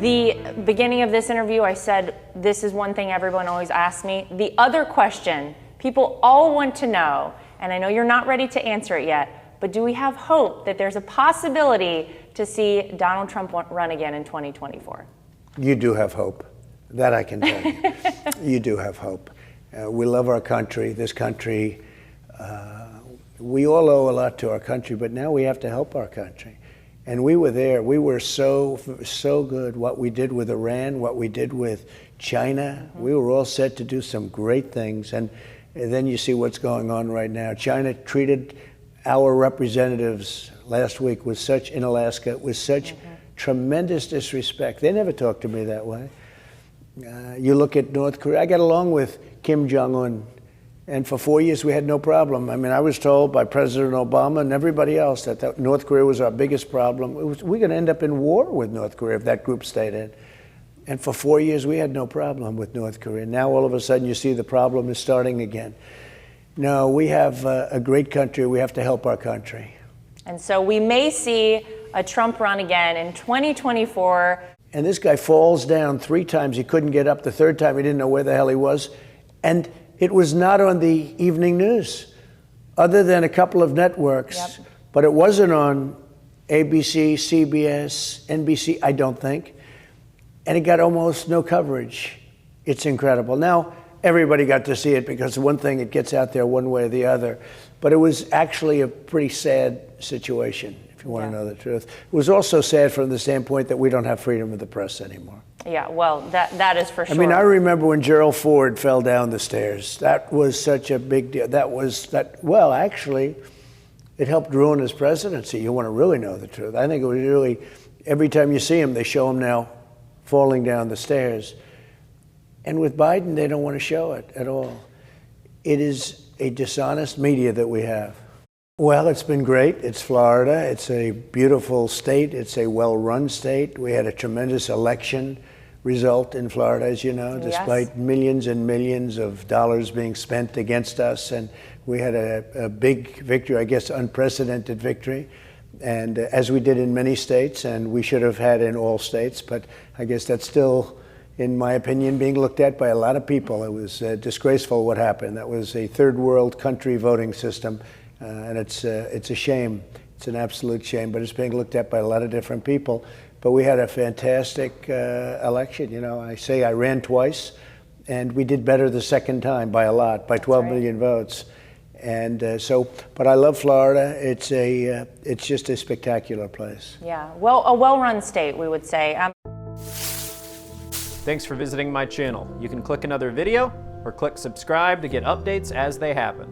the beginning of this interview, I said, this is one thing everyone always asks me. The other question people all want to know, and I know you're not ready to answer it yet, but do we have hope that there's a possibility to see Donald Trump run again in 2024? You do have hope. That I can tell you. You do have hope. We love our country. This country, we all owe a lot to our country, but now we have to help our country. And we were there. We were so good. What we did with Iran, what we did with China, we were all set to do some great things. And then you see what's going on right now. China treated our representatives last week with such, in Alaska, with such tremendous disrespect. They never talked to me that way. You look at North Korea. I got along with Kim Jong-un. And for 4 years, we had no problem. I mean, I was told by President Obama and everybody else that North Korea was our biggest problem. We're going to end up in war with North Korea if that group stayed in. And for 4 years, we had no problem with North Korea. Now, all of a sudden, you see the problem is starting again. No, we have a great country. We have to help our country. And so we may see a Trump run again in 2024. And this guy falls down 3 times. He couldn't get up. The 3rd time, he didn't know where the hell he was. And it was not on the evening news, other than a couple of networks. But it wasn't on ABC, CBS, NBC, I don't think. And it got almost no coverage. It's incredible. Now, everybody got to see it because one thing, it gets out there one way or the other. But it was actually a pretty sad situation, if you want to know the truth. It was also sad from the standpoint that we don't have freedom of the press anymore. Yeah, well, that is for sure. I mean, I remember when Gerald Ford fell down the stairs. That was such a big deal. Well, actually, it helped ruin his presidency. You want to really know the truth. I think it was really, every time you see him, they show him now falling down the stairs. And with Biden, they don't want to show it at all. It is a dishonest media that we have. Well, it's been great. It's Florida. It's a beautiful state. It's a well-run state. We had a tremendous election result in Florida, as you know, despite millions and millions of dollars being spent against us. And we had a big victory, I guess, unprecedented victory. And as we did in many states, and we should have had in all states, but I guess that's still, in my opinion, being looked at by a lot of people. It was disgraceful what happened. That was a third world country voting system. And it's a shame. It's an absolute shame, but it's being looked at by a lot of different people. But we had a fantastic election. You know, I say I ran twice, and we did better the second time by a lot, by 12 million votes. And but I love Florida. It's just a spectacular place. Yeah, well, a well-run state, we would say. Thanks for visiting my channel. You can click another video or click subscribe to get updates as they happen.